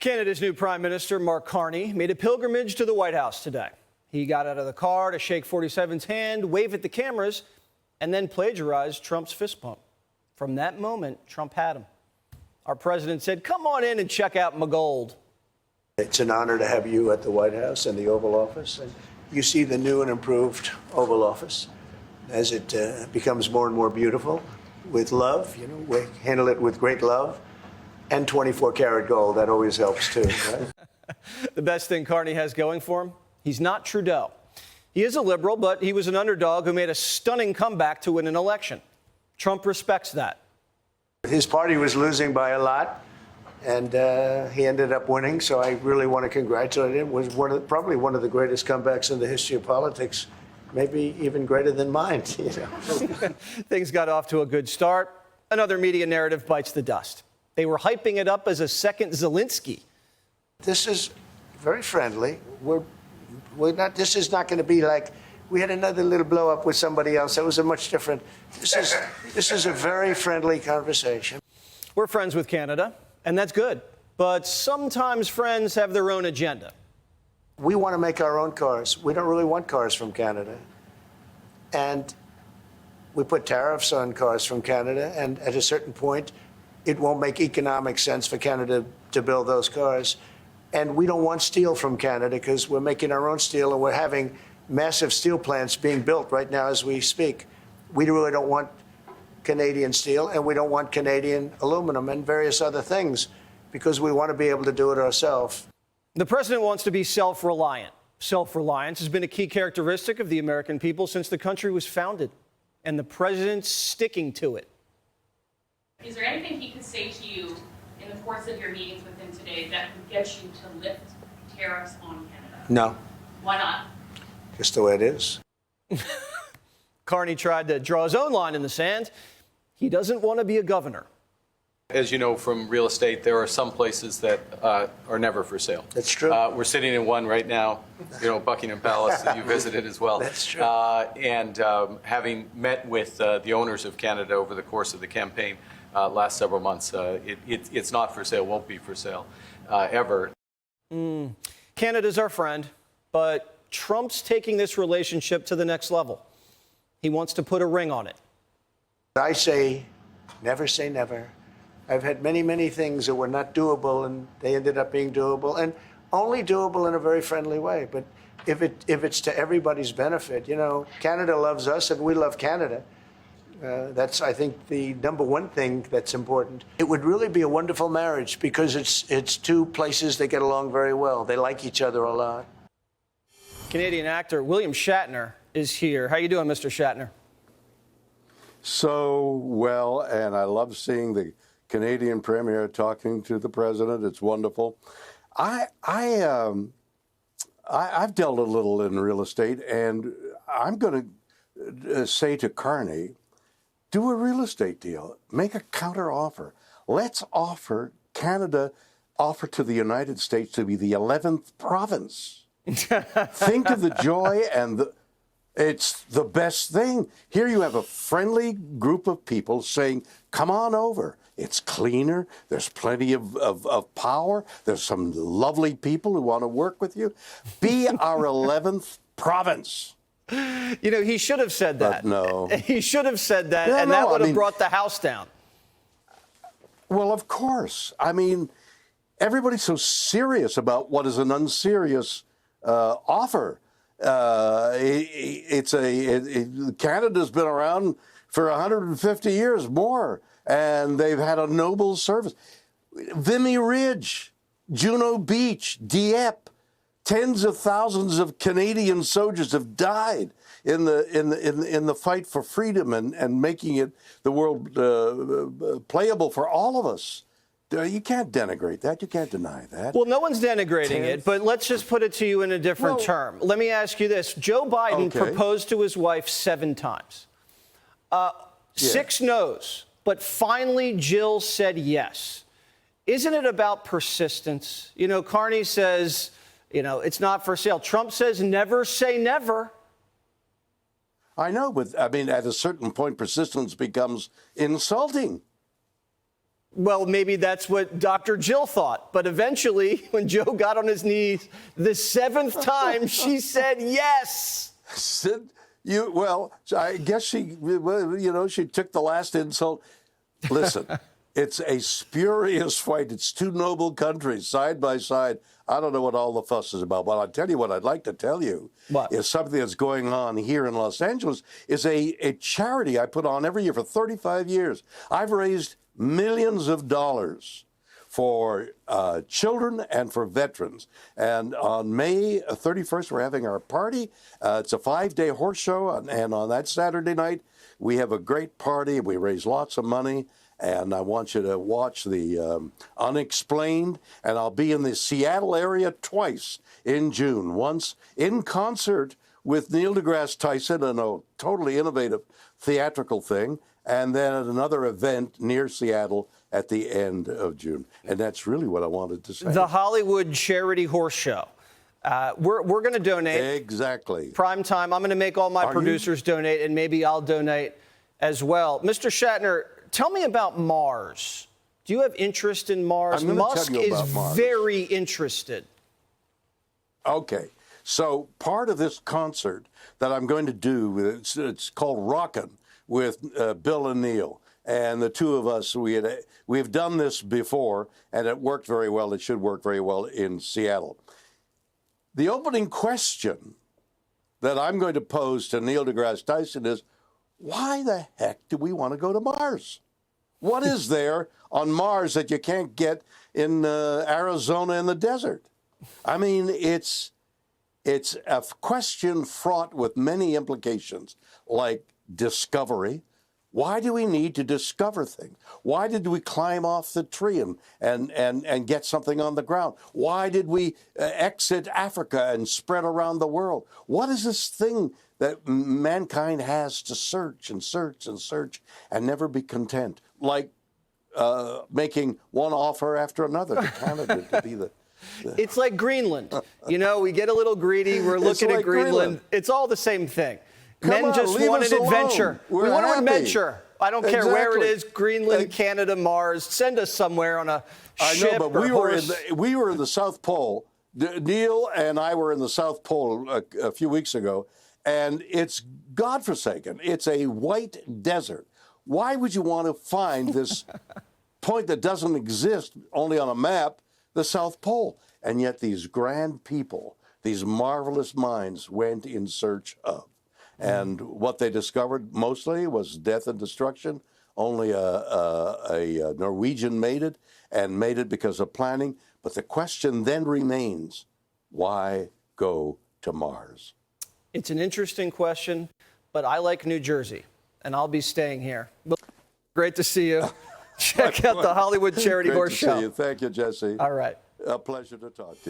Canada's new Prime Minister, Mark Carney, made a pilgrimage to the White House today. He got out of the car to shake 47's hand, wave at the cameras, and then plagiarized Trump's fist pump. From that moment, Trump had him. Our president said, "Come on in and check out my gold." It's an honor to have you at the White House and the Oval Office. And you see the new and improved Oval Office as it becomes more and more beautiful with love. You know, we handle it with great love. And 24-karat gold, that always helps too, right? The best thing Carney has going for him, he's not Trudeau. He is a liberal, but he was an underdog who made a stunning comeback to win an election. Trump respects that. His party was losing by a lot, and he ended up winning, so I really want to congratulate him. It was probably one of the greatest comebacks in the history of politics, maybe even greater than mine. You know? Things got off to a good start. Another media narrative bites the dust. They were hyping it up as a second Zelensky. This is very friendly. We're not. This is not going to be like we had another little blow up with somebody else. That was a much different. This is a very friendly conversation. We're friends with Canada, and that's good. But sometimes friends have their own agenda. We want to make our own cars. We don't really want cars from Canada, and we put tariffs on cars from Canada. And at a certain point, it won't make economic sense for Canada to build those cars. And we don't want steel from Canada because we're making our own steel and we're having massive steel plants being built right now as we speak. We really don't want Canadian steel and we don't want Canadian aluminum and various other things because we want to be able to do it ourselves. The president wants to be self-reliant. Self-reliance has been a key characteristic of the American people since the country was founded, and the president's sticking to it. Is there anything he could say to you in the course of your meetings with him today that would get you to lift tariffs on Canada? No. Why not? Just the way it is. Carney tried to draw his own line in the sand. He doesn't want to be a governor. As you know from real estate, there are some places that are never for sale. That's true. We're sitting in one right now, you know, Buckingham Palace that you visited as well. That's true. And having met with the owners of Canada over the course of the campaign last several months, it's not for sale, won't be for sale ever. Canada's our friend, but Trump's taking this relationship to the next level. He wants to put a ring on it. I say never. I've had many things that were not doable, and they ended up being doable, and only doable in a very friendly way. But if it's to everybody's benefit, you know, Canada loves us, and we love Canada. That's, I think, the number one thing that's important. It would really be a wonderful marriage because it's two places that get along very well. They like each other a lot. Canadian actor William Shatner is here. How you doing, Mr. Shatner? So well, and I love seeing the Canadian Premier talking to the president. It's wonderful. I've dealt a little in real estate, and I'm going to say to Carney, do a real estate deal. Make a counter offer. Let's offer to the United States to be the 11th province. Think of the joy and it's the best thing. Here you have a friendly group of people saying, come on over. It's cleaner. There's plenty of power. There's some lovely people who want to work with you. Be our 11th province. You know, he should have said that. But no. He should have said that, Yeah, and no, that would I have mean, brought the house down. Well, of course. I mean, everybody's so serious about what is an unserious offer. Canada's been around for 150 years more, and they've had a noble service. Vimy Ridge, Juno Beach, Dieppe, tens of thousands of Canadian soldiers have died in the fight for freedom and making it the world playable for all of us. You can't denigrate that. You can't deny that. Well, no one's denigrating it, but let's just put it to you in a different term. Let me ask you this. Joe Biden proposed to his wife 7 times. 6 no's, but finally Jill said yes. Isn't it about persistence? You know, Carney says, you know, it's not for sale. Trump says never say never. I know, but I mean, at a certain point, persistence becomes insulting. Well, maybe that's what Dr. Jill thought. But eventually, when Joe got on his knees the 7th time, she said yes. Well, I guess she took the last insult. Listen, it's a spurious fight. It's two noble countries side by side. I don't know what all the fuss is about, but I'll tell you what I'd like to tell you is something that's going on here in Los Angeles is a charity I put on every year for 35 years. I've raised millions of dollars for children and for veterans. And on May 31st, we're having our party. It's a 5-day horse show, and on that Saturday night, we have a great party. We raise lots of money. And I want you to watch the Unexplained. And I'll be in the Seattle area twice in June. Once in concert with Neil deGrasse Tyson in a totally innovative theatrical thing. And then at another event near Seattle at the end of June. And that's really what I wanted to say. The Hollywood Charity Horse Show. We're going to donate. Exactly. Prime time. I'm going to make all my producers donate, and maybe I'll donate as well. Mr. Shatner, tell me about Mars. Do you have interest in Mars? Musk is very interested. Okay. So part of this concert that I'm going to do, it's called Rockin' with Bill and Neil. And the two of us, we've done this before, and it worked very well. It should work very well in Seattle. The opening question that I'm going to pose to Neil deGrasse Tyson is, why the heck do we want to go to Mars? What is there on Mars that you can't get in Arizona in the desert? I mean, it's a question fraught with many implications, like discovery. Why do we need to discover things? Why did we climb off the tree and get something on the ground? Why did we exit Africa and spread around the world? What is this thing that mankind has to search and search and search and never be content? Like making one offer after another to Canada to be the... It's like Greenland. You know, we get a little greedy. We're looking at Greenland. It's all the same thing. Men just want an adventure. We want an adventure. I don't care where it is, Greenland, Canada, Mars. Send us somewhere on a ship. I know, but we were in the South Pole. Neil and I were in the South Pole a few weeks ago, and it's godforsaken. It's a white desert. Why would you want to find this point that doesn't exist only on a map, the South Pole? And yet these grand people, these marvelous minds went in search of. And what they discovered mostly was death and destruction. Only a Norwegian made it, and made it because of planning. But the question then remains, why go to Mars? It's an interesting question, but I like New Jersey, and I'll be staying here. Great to see you. Check out the Hollywood Charity Horse Show. Great to see you. Thank you, Jesse. All right. A pleasure to talk to you.